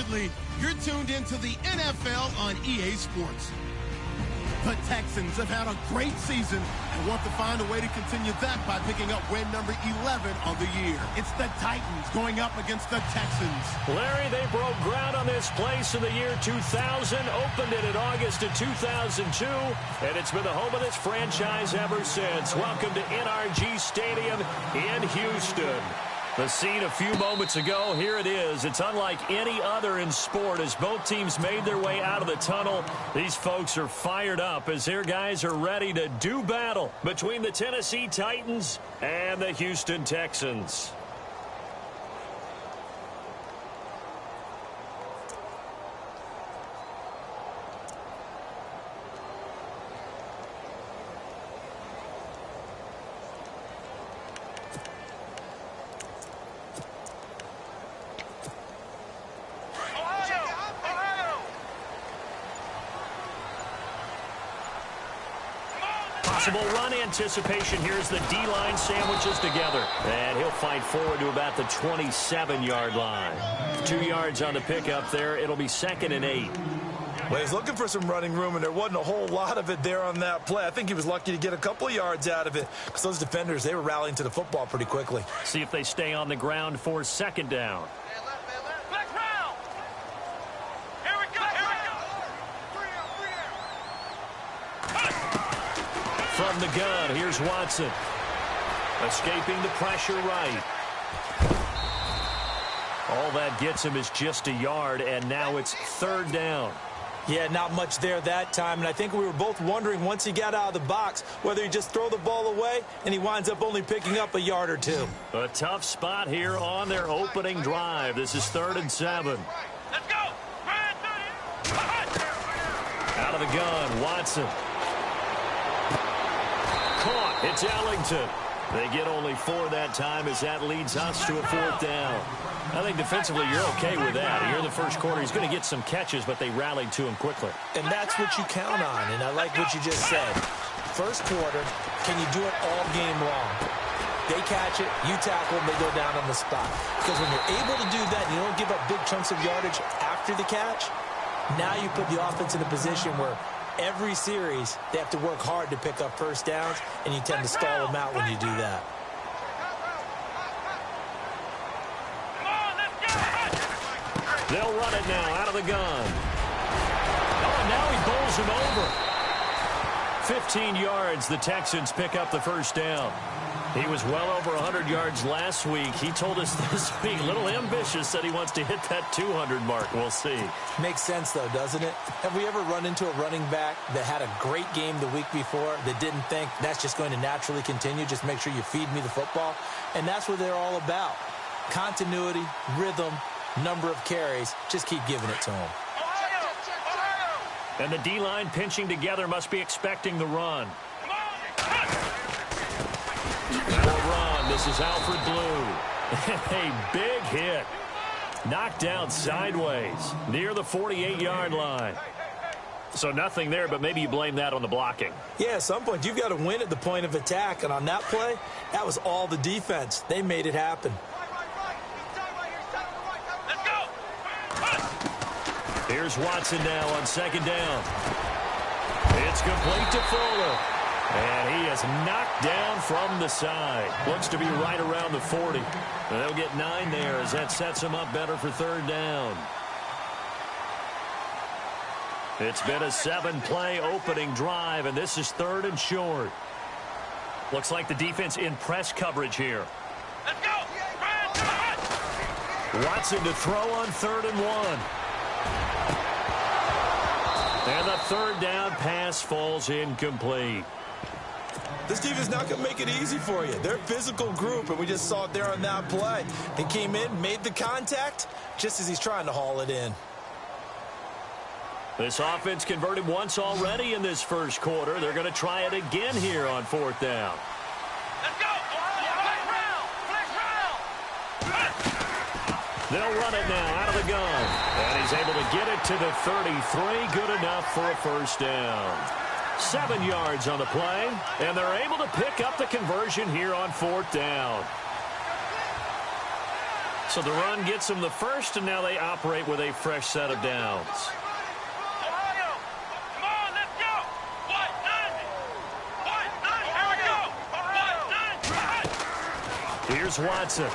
Undoubtedly, you're tuned into the NFL on EA Sports. The Texans have had a great season and want to find a way to continue that by picking up win number 11 on the year. It's the Titans going up against the Texans. Larry, they broke ground on this place in the year 2000, opened it in August of 2002, and it's been the home of this franchise ever since. Welcome to NRG Stadium in Houston. The scene a few moments ago, here it is. It's unlike any other in sport as both teams made their way out of the tunnel. These folks are fired up as their guys are ready to do battle between the Tennessee Titans and the Houston Texans. Possible run anticipation. Here's the D-line sandwiches together. And he'll fight forward to about the 27-yard line. 2 yards on the pickup there. It'll be 2nd and 8. Well, he's looking for some running room, and there wasn't a whole lot of it there on that play. I think he was lucky to get a couple of yards out of it because those defenders, they were rallying to the football pretty quickly. See if they stay on the ground for 2nd down. From the gun, here's Watson. Escaping the pressure right. All that gets him is just a yard, and now it's 3rd down. Yeah, not much there that time, and I think we were both wondering once he got out of the box whether he just throw the ball away, and he winds up only picking up a yard or two. A tough spot here on their opening drive. This is 3rd and 7. Let's go! Out of the gun, Watson. Caught. It's Ellington. They get only 4 that time as that leads us to a 4th down. I think defensively you're okay with that. Here in the first quarter, he's going to get some catches, but they rallied to him quickly. And that's what you count on, and I like what you just said. First quarter, can you do it all game long? They catch it, you tackle them, they go down on the spot. Because when you're able to do that, you don't give up big chunks of yardage after the catch, now you put the offense in a position where every series, they have to work hard to pick up first downs, and you tend to stall them out when you do that. They'll run it now out of the gun. Oh, and now he bowls him over. 15 yards, the Texans pick up the first down. He was well over 100 yards last week. He told us this week, a little ambitious, said he wants to hit that 200 mark. We'll see. Makes sense, though, doesn't it? Have we ever run into a running back that had a great game the week before that didn't think that's just going to naturally continue? Just make sure you feed me the football. And that's what they're all about. Continuity, rhythm, number of carries. Just keep giving it to them. And the D-line pinching together must be expecting the run. Run. This is Alfred Blue. A big hit. Knocked down sideways near the 48-yard line. So nothing there, but maybe you blame that on the blocking. Yeah, at some point you've got to win at the point of attack. And on that play, that was all the defense. They made it happen. Here's Watson now on 2nd down. It's complete to Fuller. And he is knocked down from the side. Looks to be right around the 40. And they'll get 9 there as that sets him up better for 3rd down. It's been a 7-play opening drive, and this is 3rd and short. Looks like the defense in press coverage here. Let's go! Watson to throw on 3rd and 1. And the 3rd down pass falls incomplete. This team is not going to make it easy for you. They're a physical group, and we just saw it there on that play. He came in, made the contact, just as he's trying to haul it in. This offense converted once already in this first quarter. They're going to try it again here on 4th down. Let's go! They'll run it now out of the gun. And he's able to get it to the 33. Good enough for a first down. 7 yards on the play, and they're able to pick up the conversion here on 4th down. So the run gets them the first, and now they operate with a fresh set of downs. Ohio, come on, let's go. 1-9. Here we go. 1-9. Here's Watson.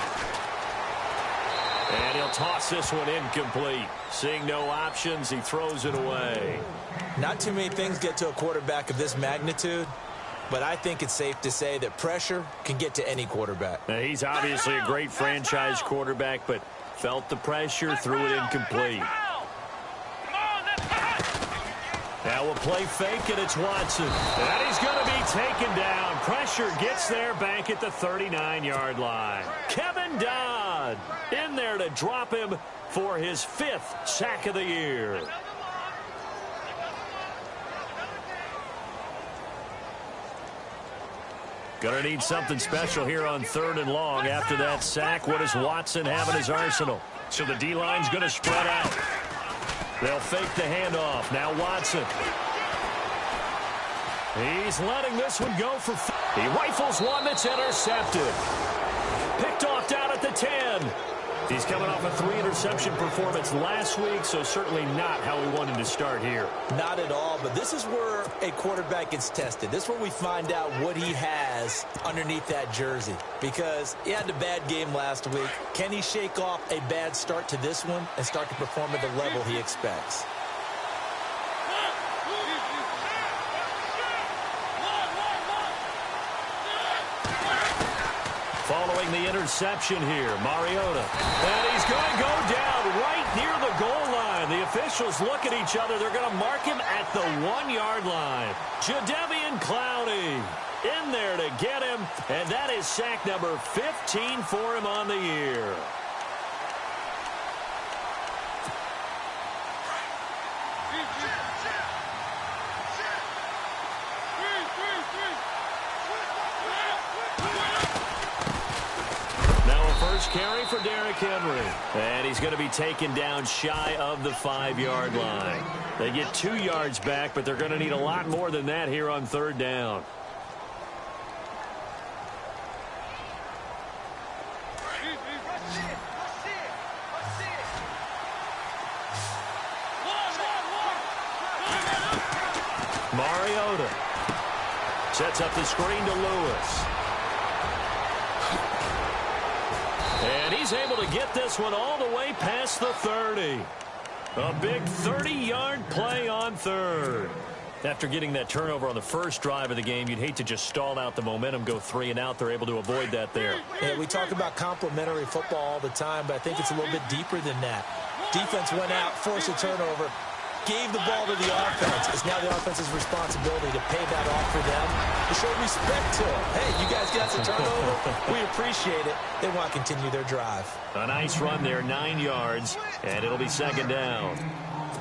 And he'll toss this one incomplete. Seeing no options, he throws it away. Not too many things get to a quarterback of this magnitude, but I think it's safe to say that pressure can get to any quarterback. Now, he's obviously a great franchise quarterback, but felt the pressure, threw it incomplete. Now we'll play fake, and it's Watson. And he's going to be taken down. Pressure gets there back at the 39-yard line. Kevin Dodd in there to drop him for his 5th sack of the year. Going to need something special here on 3rd and long. After that sack, what does Watson have in his arsenal? So the D-line's going to spread out. They'll fake the handoff. Now Watson. He's letting this one go for... He rifles one that's intercepted. Picked off down at the 10. He's coming off a 3-interception performance last week, so certainly not how we wanted to start here. Not at all, but this is where a quarterback gets tested. This is where we find out what he has underneath that jersey, because he had a bad game last week. Can he shake off a bad start to this one and start to perform at the level he expects? Following the interception here, Mariota. And he's going to go down right near the goal line. The officials look at each other. They're going to mark him at the 1-yard line. Jadeveon Clowney in there to get him. And that is sack number 15 for him on the year. First carry for Derrick Henry. And he's going to be taken down shy of the 5-yard line. They get 2 yards back, but they're going to need a lot more than that here on 3rd down. Mariota sets up the screen to Lewis. And he's able to get this one all the way past the 30. A big 30-yard play on 3rd. After getting that turnover on the first drive of the game, you'd hate to just stall out the momentum, go 3 and out. They're able to avoid that there. Yeah, we talk about complementary football all the time, but I think it's a little bit deeper than that. Defense went out, forced a turnover, gave the ball to the offense. It's now the offense's responsibility to pay that off for them, to show respect to them. Hey, you guys got some turnover. We appreciate it. They want to continue their drive. A nice run there, 9 yards, and it'll be 2nd down.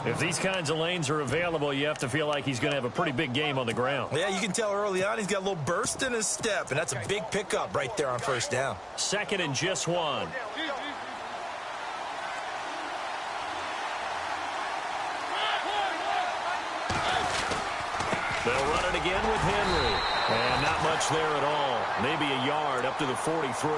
If these kinds of lanes are available, you have to feel like he's going to have a pretty big game on the ground. Yeah, you can tell early on he's got a little burst in his step, and that's a big pickup right there on 1st down. 2nd and just 1. They'll run it again with Henry. And not much there at all. Maybe a yard up to the 43.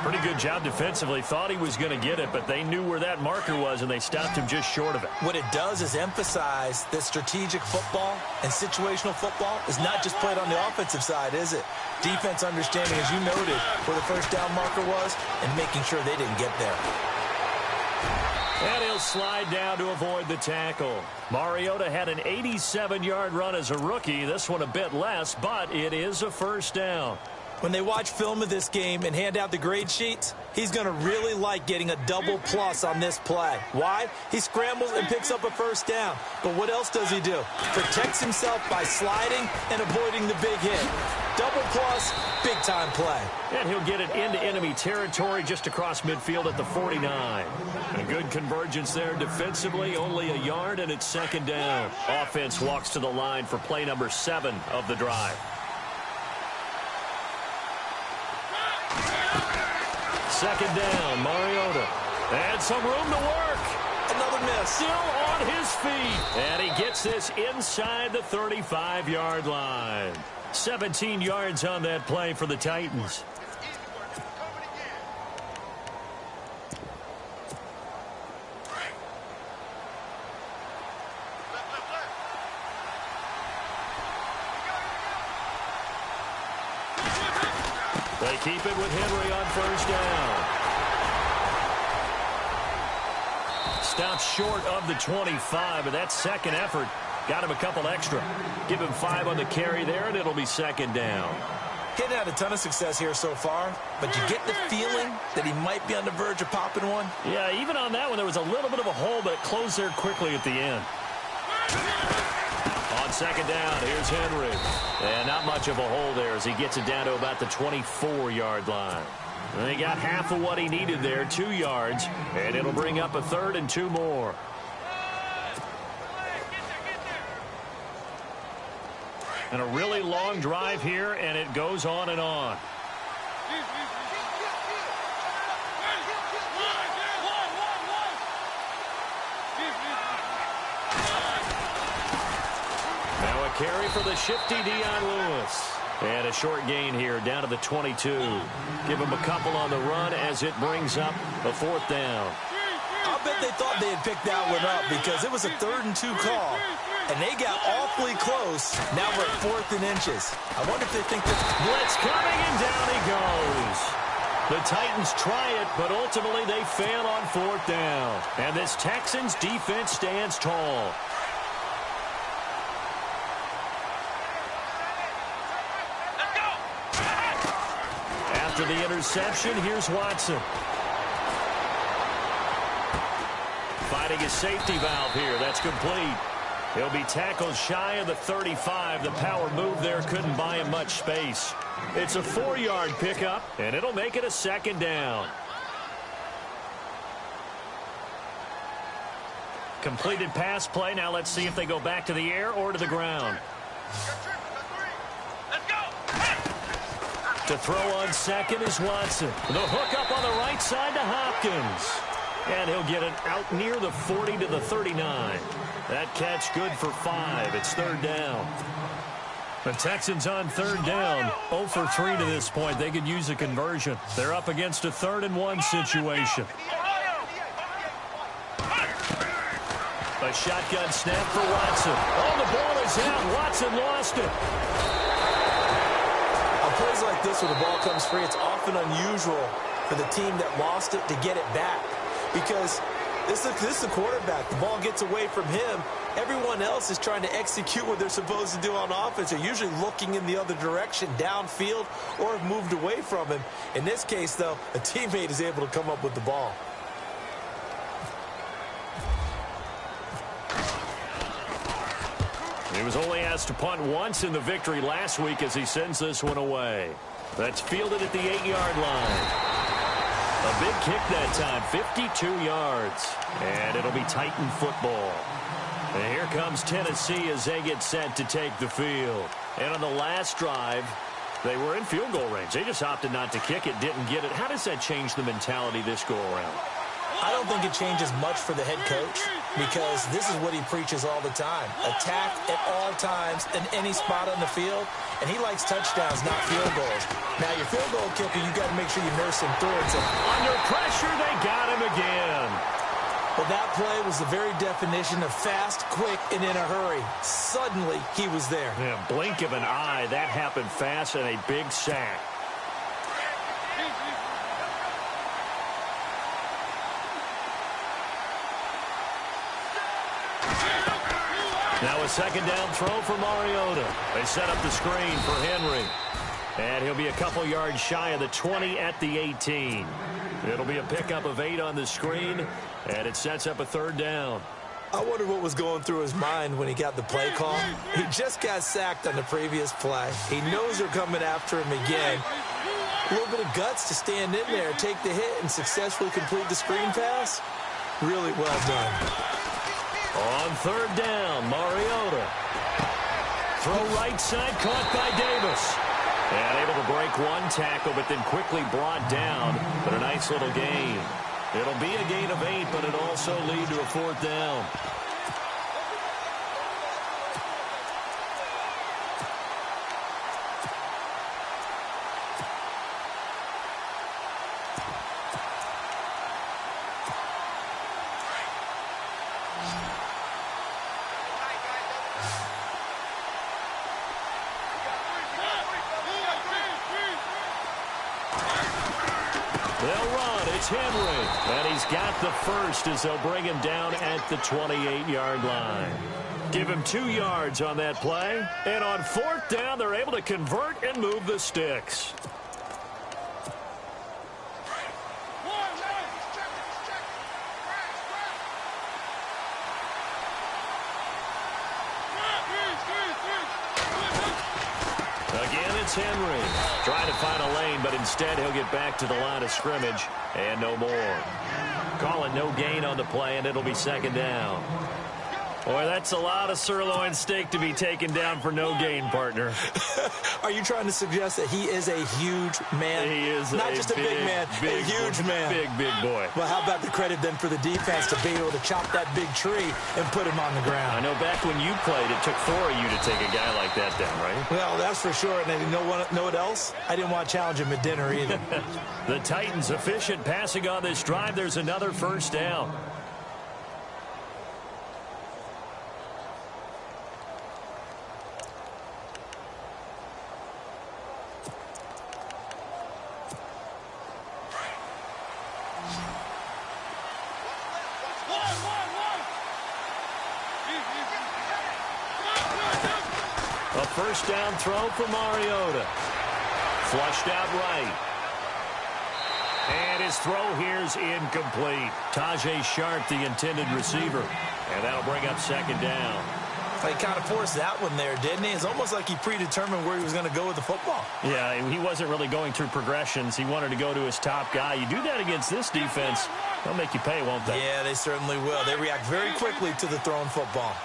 Pretty good job defensively. Thought he was going to get it, but they knew where that marker was, and they stopped him just short of it. What it does is emphasize that strategic football and situational football is not just played on the offensive side, is it? Defense understanding, as you noted, where the 1st down marker was and making sure they didn't get there. And he'll slide down to avoid the tackle. Mariota had an 87-yard run as a rookie. This one a bit less, but it is a 1st down. When they watch film of this game and hand out the grade sheets, he's going to really like getting a double plus on this play. Why? He scrambles and picks up a 1st down. But what else does he do? Protects himself by sliding and avoiding the big hit. Double plus, big-time play. And he'll get it into enemy territory just across midfield at the 49. A good convergence there defensively, only a yard, and it's 2nd down. Offense walks to the line for play number 7 of the drive. 2nd down, Mariota. And some room to work. Another miss. Still on his feet. And he gets this inside the 35-yard line. 17 yards on that play for the Titans. They keep it with Henry on first down. Stops short of the 25, but that second effort got him a couple extra. Give him 5 on the carry there, and it'll be second down. Getting had a ton of success here so far, but you get the feeling that he might be on the verge of popping one. Yeah, even on that one, there was a little bit of a hole, but it closed there quickly at the end. On second down, here's Henry. And not much of a hole there as he gets it down to about the 24-yard line. And he got half of what he needed there, 2 yards, and it'll bring up a 3rd and 2 more. And a really long drive here, and it goes on and on. Now a carry for the shifty Dion Lewis. And a short gain here down to the 22. Give him a couple on the run as it brings up a 4th down. I'll bet they thought they had picked that one up because it was a 3rd and 2 call. And they got awfully close. Now we're at 4th and inches. I wonder if they think that... Blitz coming, and down he goes. The Titans try it, but ultimately they fail on 4th down. And this Texans defense stands tall. After the interception, here's Watson. Finding his safety valve here. That's complete. He'll be tackled shy of the 35. The power move there couldn't buy him much space. It's a 4-yard pickup, and it'll make it a 2nd down. Completed pass play. Now let's see if they go back to the air or to the ground. To throw on second is Watson. The hook up on the right side to Hopkins. And he'll get it out near the 40 to the 39. That catch good for 5. It's 3rd down. The Texans on 3rd down. 0 for 3 to this point. They could use a conversion. They're up against a 3rd and 1 situation. A shotgun snap for Watson. Oh, the ball is out. Watson lost it. On plays like this where the ball comes free, it's often unusual for the team that lost it to get it back. Because this is the quarterback. The ball gets away from him. Everyone else is trying to execute what they're supposed to do on offense. They're usually looking in the other direction, downfield, or have moved away from him. In this case, though, a teammate is able to come up with the ball. He was only asked to punt once in the victory last week as he sends this one away. That's fielded at the 8-yard line. A big kick that time, 52 yards. And it'll be Titan football. And here comes Tennessee as they get set to take the field. And on the last drive, they were in field goal range. They just opted not to kick it, didn't get it. How does that change the mentality this go around? I don't think it changes much for the head coach because this is what he preaches all the time. Attack at all times in any spot on the field, and he likes touchdowns, not field goals. Now, your field goal kicker, you got to make sure you nurse him through it. So, under pressure, they got him again. Well, that play was the very definition of fast, quick, and in a hurry. Suddenly, he was there. Yeah, blink of an eye. That happened fast and a big sack. Now a 2nd down throw for Mariota. They set up the screen for Henry. And he'll be a couple yards shy of the 20 at the 18. It'll be a pickup of 8 on the screen, and it sets up a 3rd down. I wonder what was going through his mind when he got the play call. He just got sacked on the previous play. He knows they're coming after him again. A little bit of guts to stand in there, take the hit, and successfully complete the screen pass. Really well done. On 3rd down, Mariota. Throw right side, caught by Davis. And able to break one tackle, but then quickly brought down. But a nice little gain. It'll be a gain of 8, but it'll also lead to a 4th down. it's Henry. And he's got the first as they'll bring him down at the 28-yard line. Give him 2 yards on that play. And on 4th down, they're able to convert and move the sticks. Again, it's Henry. Trying to find a lane, but instead he'll get back to the line of scrimmage and no more. Call it no gain on the play, and it'll be 2nd down. Boy, that's a lot of sirloin steak to be taken down for no gain, partner. Are you trying to suggest that he is a huge man? He is not just a big man, a huge man. Big boy. Well, how about the credit then for the defense to be able to chop that big tree and put him on the ground? I know back when you played, it took 4 of you to take a guy like that down, right? Well, that's for sure. And you know what else? I didn't want to challenge him at dinner either. The Titans efficient passing on this drive. There's another 1st down. A 1st down throw for Mariota. Flushed out right. And his throw here's incomplete. Tajay Sharp, the intended receiver. And that'll bring up 2nd down. He kind of forced that one there, didn't he? It's almost like he predetermined where he was going to go with the football. Yeah, he wasn't really going through progressions. He wanted to go to his top guy. You do that against this defense, they'll make you pay, won't they? Yeah, they certainly will. They react very quickly to the thrown football.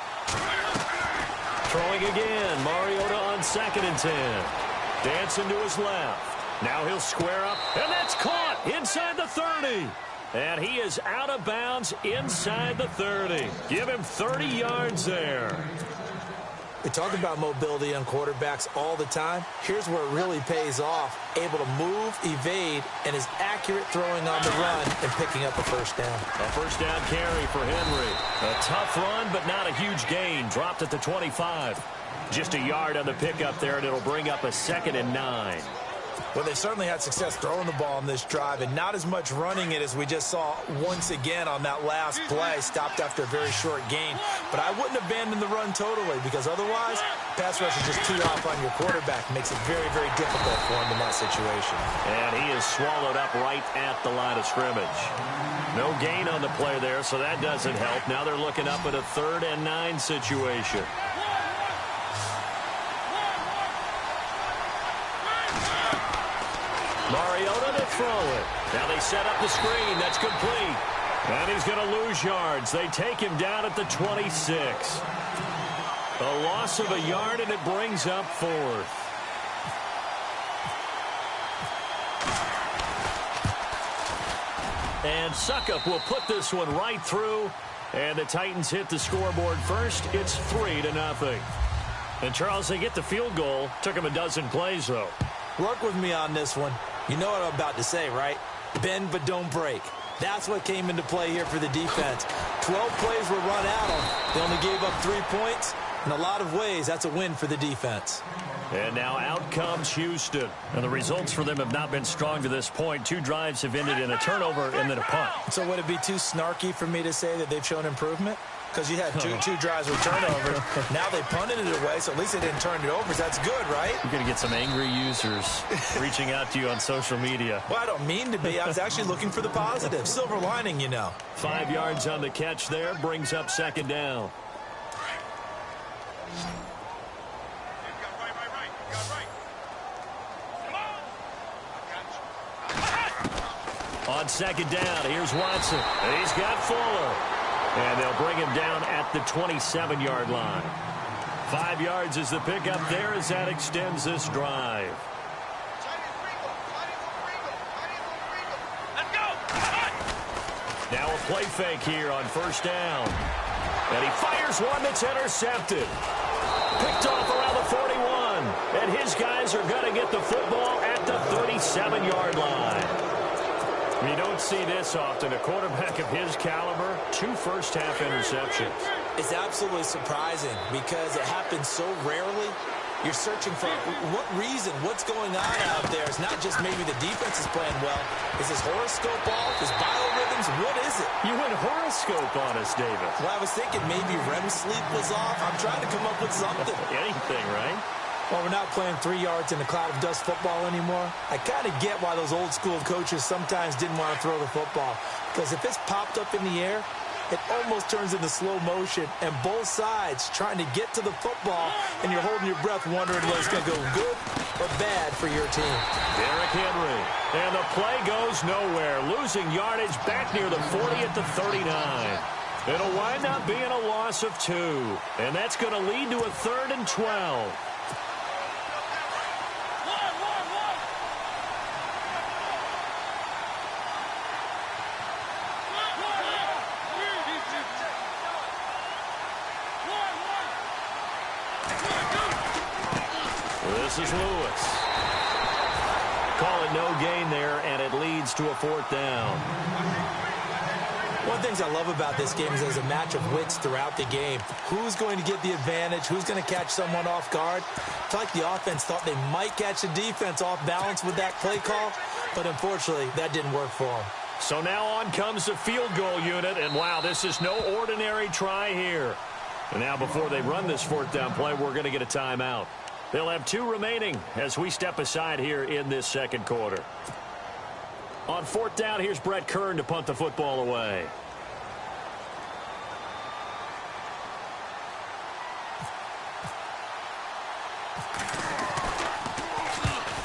Throwing again. Mariota on 2nd and 10. Dancing to his left. Now he'll square up, and that's caught inside the 30. And he is out of bounds inside the 30. Give him 30 yards there. We talk about mobility on quarterbacks all the time. Here's where it really pays off. Able to move, evade, and is accurate throwing on the run and picking up a 1st down. A 1st down carry for Henry. A tough run, but not a huge gain. Dropped at the 25. Just a yard on the pickup there, and it'll bring up a 2nd and 9. Well, they certainly had success throwing the ball on this drive, and not as much running it as we just saw once again on that last play. Stopped after a very short gain. But I wouldn't abandon the run totally, because otherwise, pass rush is just too off on your quarterback. Makes it very, very difficult for him in that situation. And he is swallowed up right at the line of scrimmage. No gain on the play there, so that doesn't help. Now they're looking up at a 3rd and 9 situation. Mariota to throw it. Now they set up the screen. That's complete. And he's going to lose yards. They take him down at the 26. A loss of a yard, and it brings up 4th. And Suckup will put this one right through. And the Titans hit the scoreboard first. It's 3-0. And, Charles, they get the field goal. Took them a dozen plays, though. Work with me on this one. You know what I'm about to say, right? Bend but don't break. That's what came into play here for the defense. 12 plays were run out of. They only gave up 3 points. In a lot of ways, that's a win for the defense. And now out comes Houston. And the results for them have not been strong to this point. 2 drives have ended in a turnover and then a punt. So would it be too snarky for me to say that they've shown improvement? Because you had two drives with turnovers. Now they punted it away, so at least they didn't turn it over. So that's good, right? You're going to get some angry users reaching out to you on social media. Well, I don't mean to be. I was actually looking for the positive. Silver lining, you know. 5 yards on the catch there. Brings up 2nd down. On 2nd down, here's Watson. He's got Fuller. And they'll bring him down at the 27-yard line. 5 yards is the pickup there as that extends this drive. Let's go. Now a play fake here on 1st down. And he fires one that's intercepted. Picked off around the 41. And his guys are going to get the football at the 37-yard line. You don't see this often. A quarterback of his caliber, 2 first-half interceptions. It's absolutely surprising because it happens so rarely. You're searching for what reason, what's going on out there. It's not just maybe the defense is playing well. Is his horoscope off? His biorhythms? What is it? You went horoscope on us, David. Well, I was thinking maybe REM sleep was off. I'm trying to come up with something. Anything, right? Well, we're not playing 3 yards in a cloud of dust football anymore. I kind of get why those old school coaches sometimes didn't want to throw the football. Because if it's popped up in the air, it almost turns into slow motion, and both sides trying to get to the football, and you're holding your breath wondering whether it's going to go good or bad for your team. Derrick Henry, and the play goes nowhere, losing yardage back near the 40 at the 39. It'll wind up being a loss of 2, and that's going to lead to a 3rd and 12. This is Lewis. Call it no gain there, and it leads to a 4th down. One of the things I love about this game is there's a match of wits throughout the game. Who's going to get the advantage? Who's going to catch someone off guard? I feel like the offense thought they might catch the defense off balance with that play call, but unfortunately, that didn't work for them. So now on comes the field goal unit, and wow, this is no ordinary try here. And now before they run this 4th down play, we're going to get a timeout. They'll have 2 remaining as we step aside here in this 2nd quarter. On 4th down, here's Brett Kern to punt the football away.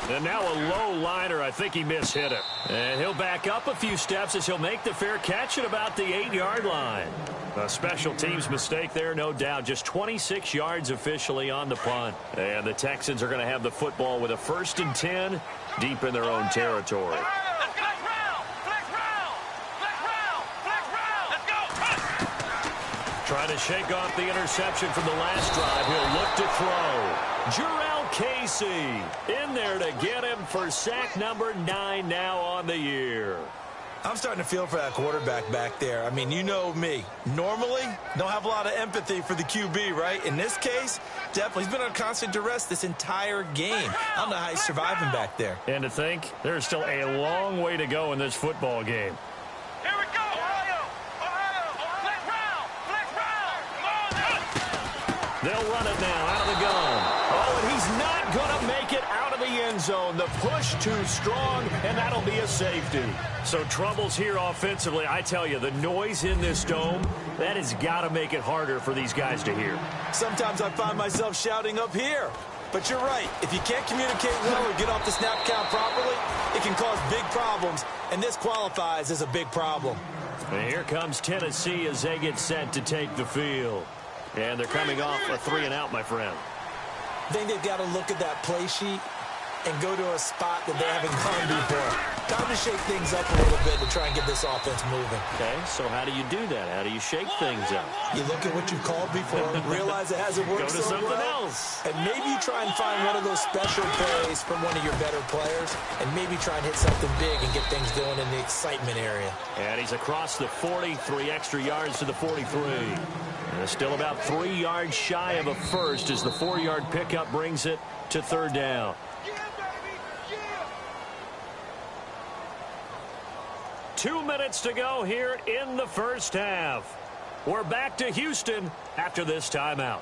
And now a low liner. I think he mishit it. And he'll back up a few steps as he'll make the fair catch at about the 8-yard line. A special teams mistake there, no doubt. Just 26 yards officially on the punt. And the Texans are going to have the football with a 1st and 10 deep in their own territory. Trying to shake off the interception from the last drive. He'll look to throw. Jarrell Casey in there to get him for sack number 9 now on the year. I'm starting to feel for that quarterback back there. I mean, you know me. Normally, don't have a lot of empathy for the QB, right? In this case, definitely. He's been on constant duress this entire game. I don't know how he's surviving back there. And to think, there's still a long way to go in this football game. Here we go, Ohio! Flex round! They'll run it now out of the gun. Oh, and he's not going to make it out of the end zone. The push too strong, and that'll be a safety. So troubles here offensively. I tell you, the noise in this dome, that has got to make it harder for these guys to hear. Sometimes I find myself shouting up here. But you're right. If you can't communicate well or get off the snap count properly, it can cause big problems, and this qualifies as a big problem. And here comes Tennessee as they get set to take the field. And they're coming off a 3-and-out, my friend. I think they've got to look at that play sheet and go to a spot that they haven't gone before. Time to shake things up a little bit to try and get this offense moving. Okay, so how do you do that? How do you shake things up? You look at what you've called before, realize it hasn't worked Go to so something well, else. and maybe you try and find one of those special plays from one of your better players, and maybe try and hit something big and get things going in the excitement area. And he's across the 40, 3 extra yards to the 43. And still about 3 yards shy of a first as the 4-yard pickup brings it to 3rd down. 2 minutes to go here in the first half. We're back to Houston after this timeout.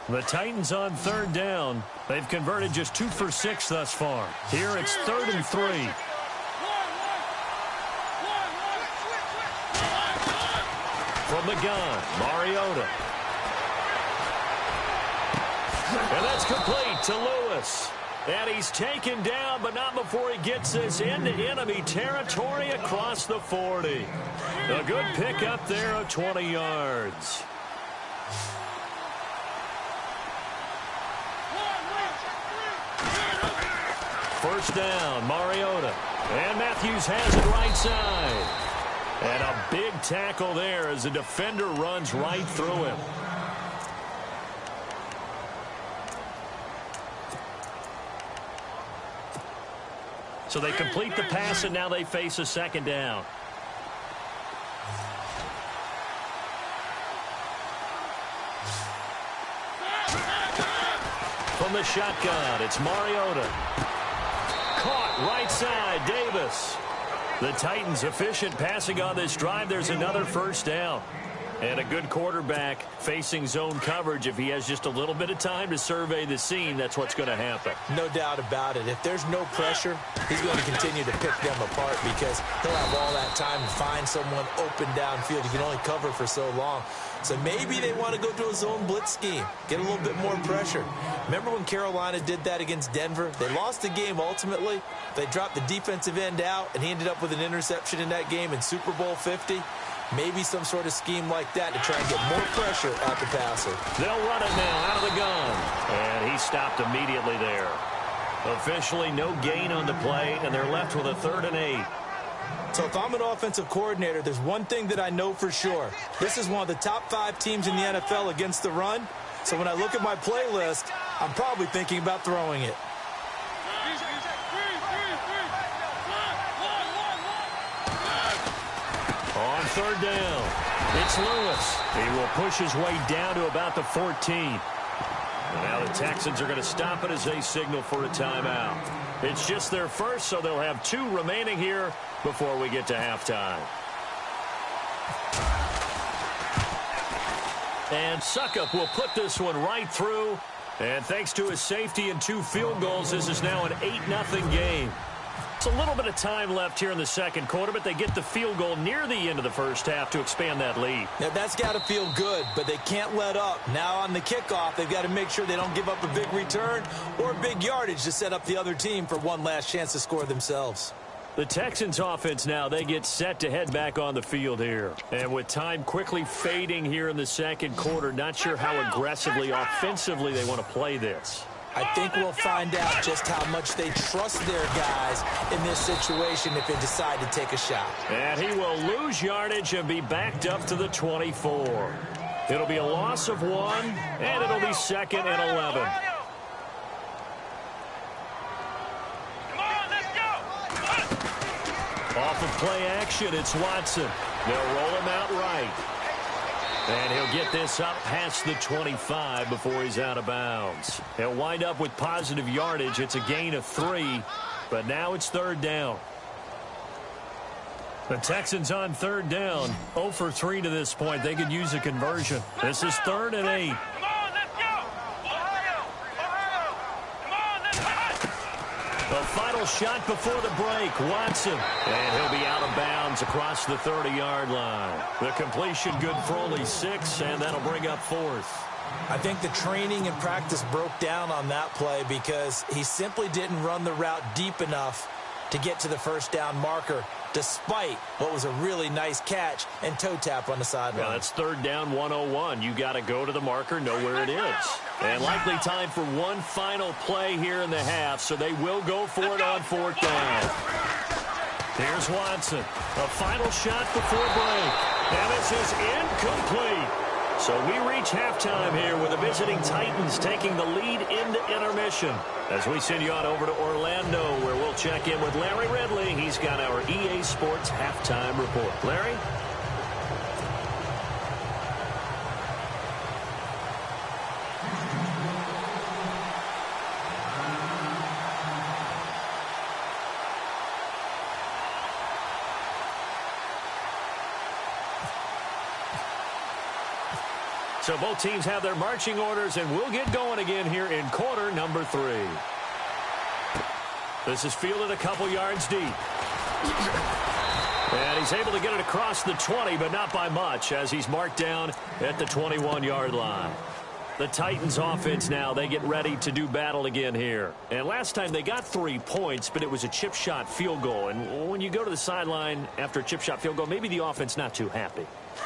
The Titans on 3rd down. They've converted just 2 for 6 thus far. Here it's 3rd and 3. From the gun, Mariota. And that's complete to Lewis. And he's taken down, but not before he gets this into enemy territory across the 40. A good pickup there of 20 yards. First down, Mariota. And Matthews has it right side. And a big tackle there as the defender runs right through him. So they complete the pass, and now they face a second down. From the shotgun, it's Mariota. Caught right side, Davis. The Titans efficient passing on this drive. There's another first down. And a good quarterback facing zone coverage. If he has just a little bit of time to survey the scene, that's what's going to happen. No doubt about it. If there's no pressure, he's going to continue to pick them apart because he'll have all that time to find someone open downfield. You can only cover for so long. So maybe they want to go to a zone blitz scheme, get a little bit more pressure. Remember when Carolina did that against Denver? They lost the game ultimately. They dropped the defensive end out, and he ended up with an interception in that game in Super Bowl 50. Maybe some sort of scheme like that to try and get more pressure at the passer. They'll run it now out of the gun. And he stopped immediately there. Officially no gain on the play, and they're left with a 3rd and 8. So if I'm an offensive coordinator, there's one thing that I know for sure. This is one of the top 5 teams in the NFL against the run. So when I look at my playlist, I'm probably thinking about throwing it. On 3rd down, it's Lewis. He will push his way down to about the 14. And now the Texans are going to stop it as they signal for a timeout. It's just their first, so they'll have 2 remaining here before we get to halftime. And Suckup will put this one right through. And thanks to his safety and 2 field goals, this is now an 8-0 game. It's a little bit of time left here in the second quarter, but they get the field goal near the end of the first half to expand that lead. Now, that's got to feel good, but they can't let up. Now on the kickoff, they've got to make sure they don't give up a big return or big yardage to set up the other team for one last chance to score themselves. The Texans offense now, they get set to head back on the field here. And with time quickly fading here in the second quarter, not sure how aggressively, offensively they want to play this. I think we'll find out just how much they trust their guys in this situation if they decide to take a shot. And he will lose yardage and be backed up to the 24. It'll be a loss of 1, and it'll be 2nd and 11. Off of play action, it's Watson. They'll roll him out right. And he'll get this up past the 25 before he's out of bounds. He'll wind up with positive yardage. It's a gain of 3, but now it's 3rd down. The Texans on 3rd down, 0 for 3 to this point. They could use a conversion. This is 3rd and 8. The final shot before the break, Watson. And he'll be out of bounds across the 30-yard line. The completion good for only 6, and that'll bring up 4th. I think the training and practice broke down on that play because he simply didn't run the route deep enough to get to the first down marker, despite what was a really nice catch and toe tap on the sideline. Well, that's 3rd down 101. You got to go to the marker, know where it is. And likely time for one final play here in the half, so they will go for it on 4th down. Here's Watson. A final shot before break. And this is incomplete. So we reach halftime here with the visiting Titans taking the lead into intermission. As we send you on over to Orlando, where we'll check in with Larry Ridley. He's got our EA Sports halftime report. Larry? So both teams have their marching orders, and we'll get going again here in quarter number 3. This is fielded a couple yards deep. And he's able to get it across the 20, but not by much, as he's marked down at the 21-yard line. The Titans offense now, they get ready to do battle again here. And last time they got 3 points, but it was a chip shot field goal. And when you go to the sideline after a chip shot field goal, maybe the offense not too happy.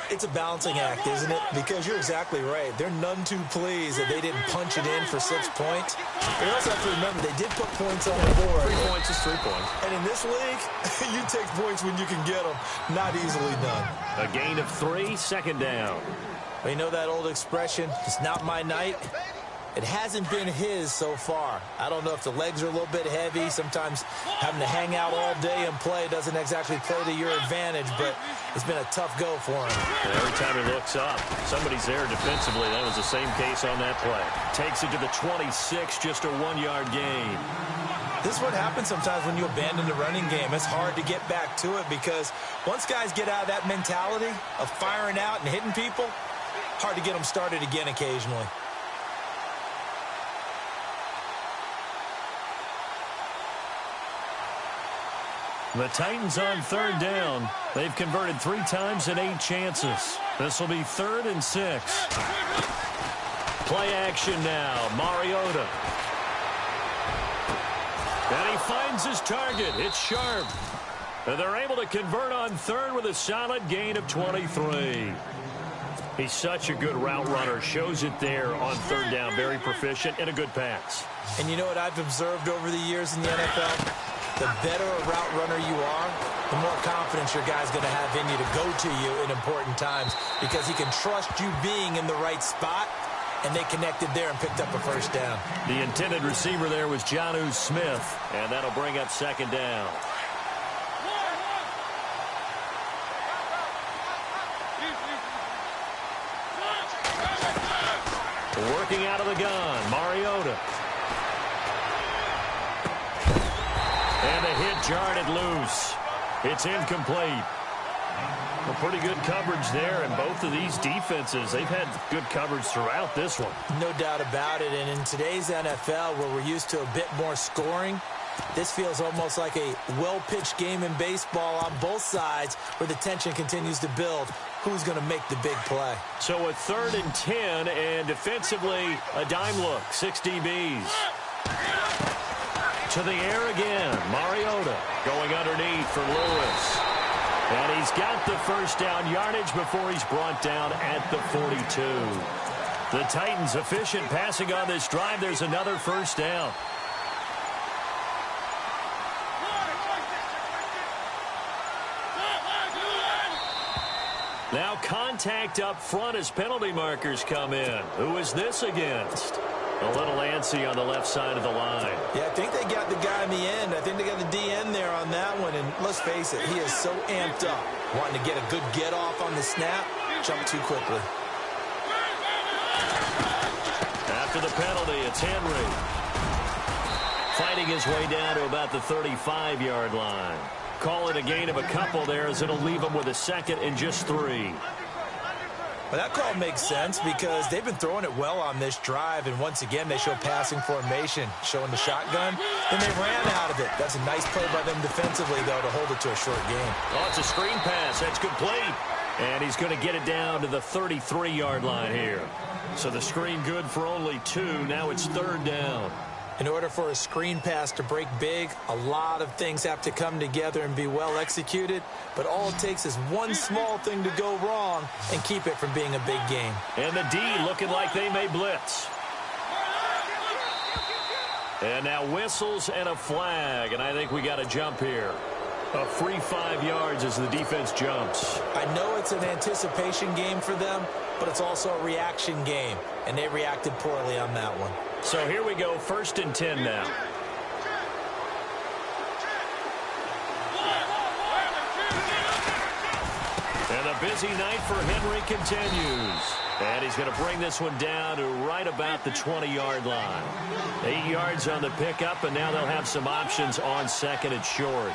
It's a balancing act, isn't it? Because you're exactly right. They're none too pleased that they didn't punch it in for 6 points. You also have to remember, they did put points on the board. 3 points is 3 points. And in this league, you take points when you can get them. Not easily done. A gain of 3, 2nd down. We know that old expression, it's not my night. It hasn't been his so far. I don't know if the legs are a little bit heavy. Sometimes having to hang out all day and play doesn't exactly play to your advantage, but it's been a tough go for him. Every time he looks up, somebody's there defensively. That was the same case on that play. Takes it to the 26, just a 1-yard gain. This is what happens sometimes when you abandon the running game. It's hard to get back to it because once guys get out of that mentality of firing out and hitting people, hard to get them started again occasionally. The Titans on 3rd down. They've converted 3 times in 8 chances. This will be 3rd and 6. Play action now. Mariota. And he finds his target. It's Sharp. And they're able to convert on 3rd with a solid gain of 23. He's such a good route runner. Shows it there on 3rd down. Very proficient and a good pass. And you know what I've observed over the years in the NFL? The better a route runner you are, the more confidence your guy's going to have in you to go to you in important times because he can trust you being in the right spot, and they connected there and picked up a 1st down. The intended receiver there was Jonnu Smith, and that'll bring up 2nd down. Working out of the gun, Mariota. And the hit jarred it loose. It's incomplete. Well, pretty good coverage there, and both of these defenses, they've had good coverage throughout this one. No doubt about it, and in today's NFL, where we're used to a bit more scoring, this feels almost like a well-pitched game in baseball on both sides where the tension continues to build. Who's going to make the big play? So a 3rd and 10, and defensively, a dime look, 6 DBs. To the air again, Mariota going underneath for Lewis. And he's got the 1st down yardage before he's brought down at the 42. The Titans efficient passing on this drive. There's another 1st down. Now contact up front as penalty markers come in. Who is this against? A little antsy on the left side of the line. Yeah, I think they got the guy in the end. I think they got the DN there on that one. And let's face it, he is so amped up. Wanting to get a good get-off on the snap, jump too quickly. After the penalty, it's Henry. Fighting his way down to about the 35-yard line. Call it a gain of a couple there as it'll leave him with a 2nd and just 3. Well, that call makes sense because they've been throwing it well on this drive, and once again, they show passing formation, showing the shotgun. Then they ran out of it. That's a nice play by them defensively, though, to hold it to a short game. Oh, it's a screen pass. That's complete. And he's going to get it down to the 33-yard line here. So the screen good for only 2. Now it's 3rd down. In order for a screen pass to break big, a lot of things have to come together and be well executed. But all it takes is one small thing to go wrong and keep it from being a big game. And the D looking like they may blitz. And now whistles and a flag. And I think we got a jump here. A free 5 yards as the defense jumps. I know it's an anticipation game for them, but it's also a reaction game. And they reacted poorly on that one. So here we go, 1st and 10 now. And a busy night for Henry continues. And he's going to bring this one down to right about the 20-yard line. 8 yards on the pickup, and now they'll have some options on 2nd and short.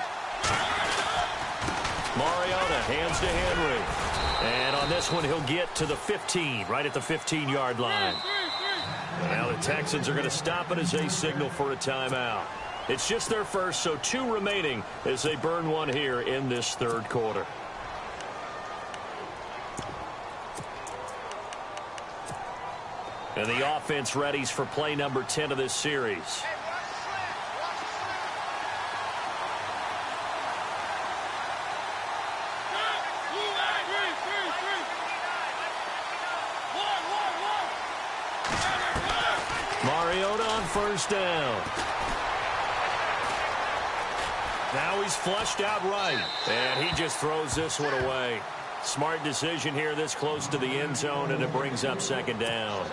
Mariota hands to Henry. And on this one, he'll get to the 15, right at the 15-yard line. Now the Texans are going to stop it as they signal for a timeout. It's just their first, so 2 remaining as they burn one here in this 3rd quarter. And the offense readies for play number 10 of this series. Mariota on 1st down. Now he's flushed out right. And he just throws this one away. Smart decision here this close to the end zone, and it brings up 2nd down.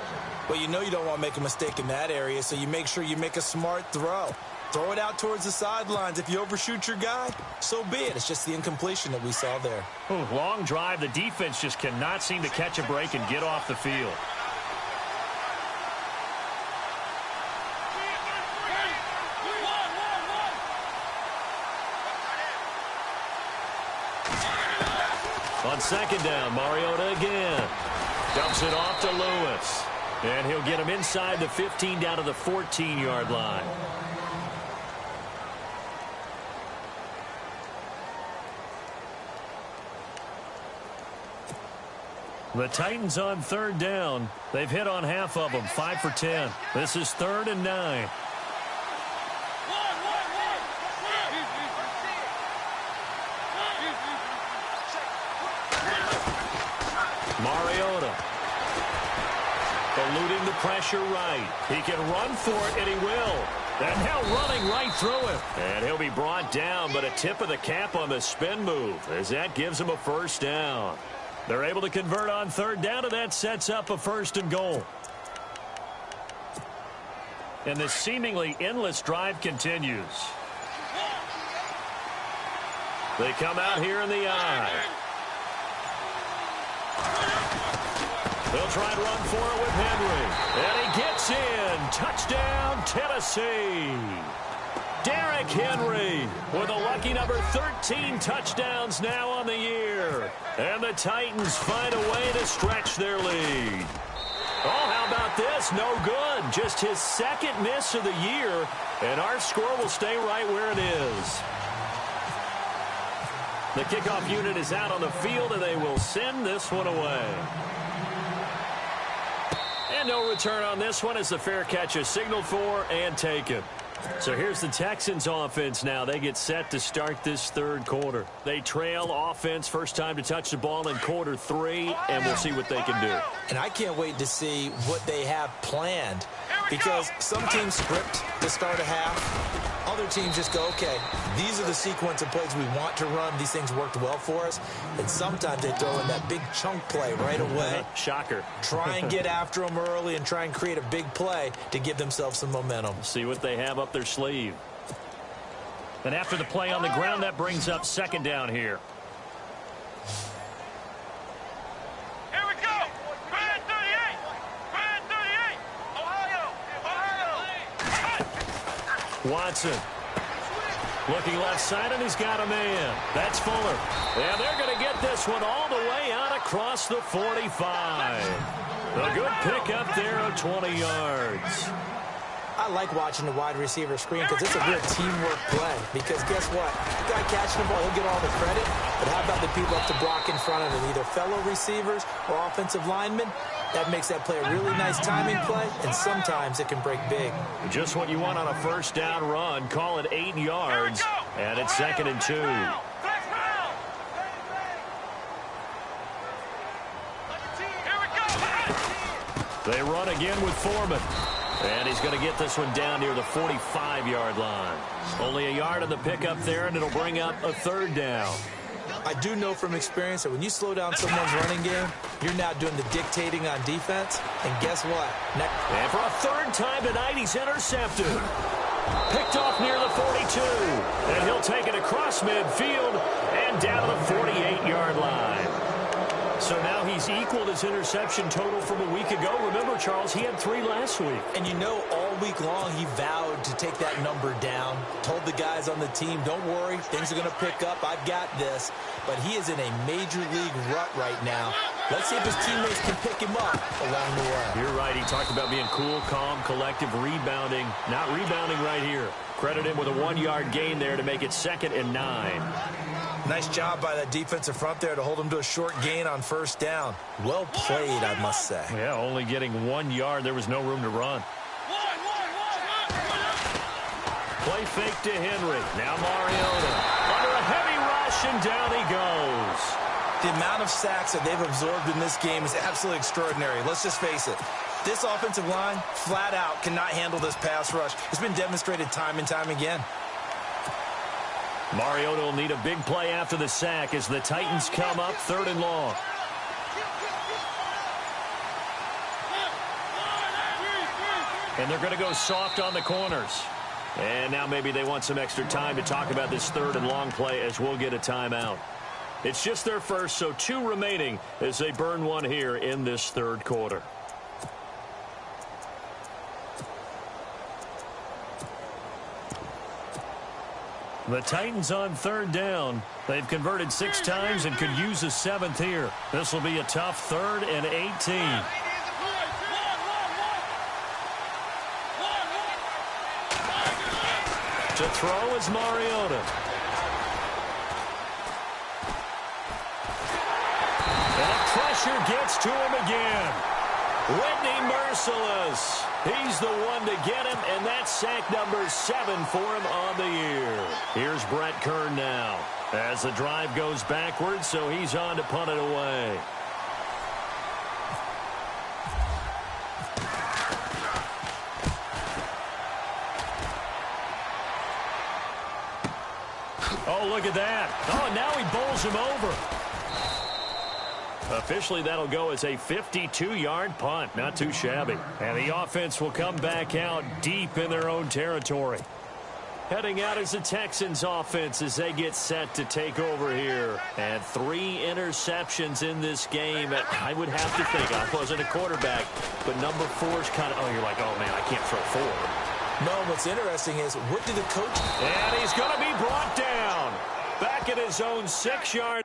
Well, you know you don't want to make a mistake in that area, so you make sure you make a smart throw. Throw it out towards the sidelines. If you overshoot your guy, so be it. It's just the incompletion that we saw there. Ooh, long drive. The defense just cannot seem to catch a break and get off the field. On second down, Mariota again. Dumps it off to Lewis. And he'll get him inside the 15 down to the 14-yard line. The Titans on third down. They've hit on half of them, 5 for 10. This is 3rd and 9. Mariota. Eluding the pressure right. He can run for it, and he will. And now running right through him. And he'll be brought down, but a tip of the cap on the spin move, as that gives him a first down. They're able to convert on third down, and that sets up a 1st and goal. And this seemingly endless drive continues. They come out here in the eye. They'll try and run for it with Henry. And he gets in. Touchdown, Tennessee. Derrick Henry with a lucky number 13 touchdowns now on the year. And the Titans find a way to stretch their lead. Oh, how about this? No good. Just his 2nd miss of the year. And our score will stay right where it is. The kickoff unit is out on the field, and they will send this one away. And no return on this one as the fair catch is signaled for and taken. So here's the Texans offense now. They get set to start this 3rd quarter. They trail offense, first time to touch the ball in quarter 3, and we'll see what they can do. And I can't wait to see what they have planned, because some teams script to start a half. Other teams just go, okay, these are the sequence of plays we want to run. These things worked well for us. And sometimes they throw in that big chunk play right away. Shocker. Try and get after them early and try and create a big play to give themselves some momentum. See what they have up their sleeve. And after the play on the ground, that brings up 2nd down here. Here we go. Grand 38. Grand 38. Ohio. Watson. Looking left side, and he's got a man. That's Fuller. And they're going to get this one all the way out across the 45. A good pick up there of 20 yards. I like watching the wide receiver screen because it's a real teamwork play. Because guess what? The guy catching the ball, he'll get all the credit. But how about the people up to block in front of him, either fellow receivers or offensive linemen? That makes that play a really nice timing play, and sometimes it can break big. Just what you want on a first down run. Call it 8 yards, and it's 2nd and 2. They run again with Foreman. And he's going to get this one down near the 45-yard line. Only a yard on the pickup there, and it'll bring up a 3rd down. I do know from experience that when you slow down someone's running game, you're now doing the dictating on defense. And guess what? And for a 3rd time tonight, he's intercepted. Picked off near the 42. And he'll take it across midfield and down to the 48-yard line. So now he's equaled his interception total from a week ago. Remember, Charles, he had 3 last week. And you know, all week long, he vowed to take that number down. Told the guys on the team, don't worry, things are going to pick up. I've got this. But he is in a major league rut right now. Let's see if his teammates can pick him up along the way. You're right. He talked about being cool, calm, collective, rebounding. Not rebounding right here. Credit him with a 1-yard gain there to make it 2nd and 9. Nice job by that defensive front there to hold him to a short gain on first down. Well played, I must say. Yeah, only getting 1 yard. There was no room to run. Play fake to Henry. Now Mariota. Under a heavy rush, and down he goes. The amount of sacks that they've absorbed in this game is absolutely extraordinary. Let's just face it. This offensive line, flat out, cannot handle this pass rush. It's been demonstrated time and time again. Mariota will need a big play after the sack as the Titans come up 3rd and long. And they're going to go soft on the corners. And now maybe they want some extra time to talk about this third and long play as we'll get a timeout. It's just their first, so 2 remaining as they burn one here in this third quarter. The Titans on third down. They've converted 6 times and could use a 7th here. This will be a tough 3rd and 18. To throw is Mariota. And pressure gets to him again. Whitney merciless. He's the one to get him, and that's sack number 7 for him on the year. Here's Brett Kern now as the drive goes backwards, so he's on to punt it away. Oh, look at that. Oh, and now he bowls him over. Officially, that'll go as a 52-yard punt. Not too shabby. And the offense will come back out deep in their own territory. Heading out is the Texans offense as they get set to take over here. And 3 interceptions in this game. I would have to think, I wasn't a quarterback, but number 4 is kind of, oh, you're like, oh, man, I can't throw 4. No, what's interesting is, what did the coach... And he's going to be brought down. Back at his own 6-yard...